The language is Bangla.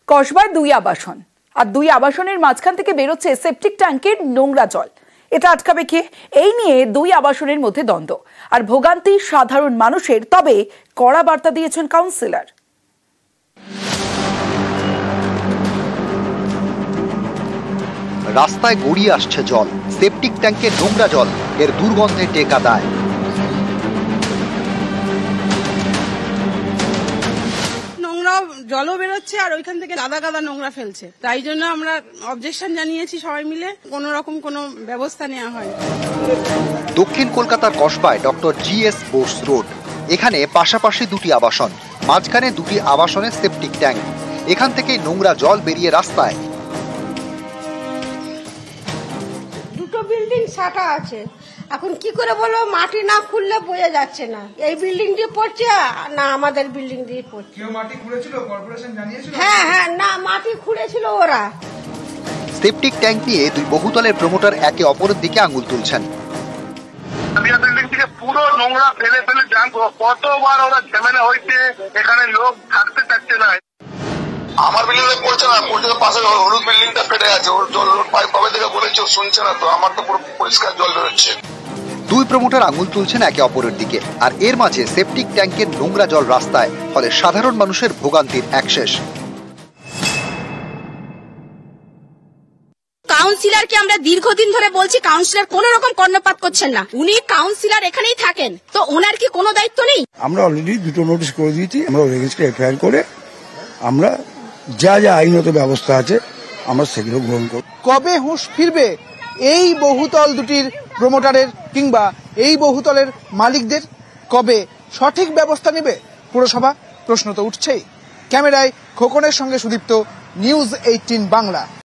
কসবায় দুই আবাসন আর দুই আবাসনের মাঝখান থেকে বেরোচ্ছে সেপটিক ট্যাঙ্কের নোংরা জল। এটা আটকাবে কে? এই নিয়ে দুই আবাসনের মধ্যে দ্বন্দ্ব আর ভোগান্তি সাধারণ মানুষের। তবে কড়া বার্তা দিয়েছেন কাউন্সিলর। রাস্তায় গড়িয়ে আসছে জল, সেপটিক ট্যাঙ্কের নোংরা জল, এর দুর্গন্ধে টেকা দেয়। নোংরা জলও বেরোচ্ছে আর ওইখান থেকে গাদা গাদা নোংরা ফেলছে। তাই জন্য আমরা অবজেকশন জানিয়েছি সবাই মিলে, কোনো রকম কোনো ব্যবস্থা নেওয়া হয়। দক্ষিণ কলকাতার কসবায় ডক্টর GS বোস রোড, এখানে পাশাপাশি দুটি আবাসন, মাঝখানে দুটি আবাসনের সেপটিক ট্যাঙ্ক। এখান থেকে নোংরা জল বেরিয়ে রাস্তায়। দুটো বিল্ডিং শাখা আছে, এখন কি করে বলবো? মাটি না খুললে বোঝা যাচ্ছে না এই বিল্ডিং দিয়ে পড়ছে না আমাদের বিল্ডিং দিয়ে পড়ছে। কেউ মাটি খুঁড়েছিল? কর্পোরেশন জানিয়েছিল? হ্যাঁ, না মাটি খুঁড়েছিল ওরা। সেপটিক ট্যাঙ্ক নিয়ে দুই বহুতলের প্রমোটার একে অপরের দিকে আঙুল তুলছেন। বিল্ডিং থেকে পুরো নোংরা ফেলে কতবার ওরা ঝামেলা হয়েছে, এখানে লোক থাকতে চাচ্ছে না। আমার বিল্ডিং এ পড়ছে না, পড়ছে পাশে হলুদ বিল্ডিংটা ফেটে গেছে, ওর জল পাইপ কবে থেকে বলেছে, শুনছে না তো। আমার তো পুরো পরিষ্কার জল বেরোচ্ছে। দুই প্রমোটার আঙুল তুলছেন একে অপরের দিকে, আর এর মাঝে সেপটিক ট্যাঙ্কের নোংরা জল রাস্তায়, ফলে সাধারণ মানুষের ভোগান্তির একশেষ। কাউন্সিলরকে আমরা দীর্ঘদিন ধরে বলছি, কাউন্সিলর কোন রকম কর্ণপাত করছেন না। উনি কাউন্সিলর এখানেই থাকেন, তো ওনার কি কোনো দায়িত্ব নেই? আমরা অলরেডি দুটো নোটিশ করে দিয়েছি, আমরা রেজিস্ট্রি এফআইআর করে আমরা যা যা আইনত ব্যবস্থা আছে আমরা সেগুলো গ্রহণ করব। কবে হুঁশ ফিরবে এই বহুতল দুটির প্রমোটারের কিংবা এই বহুতলের মালিকদের? কবে সঠিক ব্যবস্থা নেবে পুরসভা? প্রশ্ন তো উঠছেই। ক্যামেরায় খোকনের সঙ্গে সুদীপ্ত, নিউজ 18 বাংলা।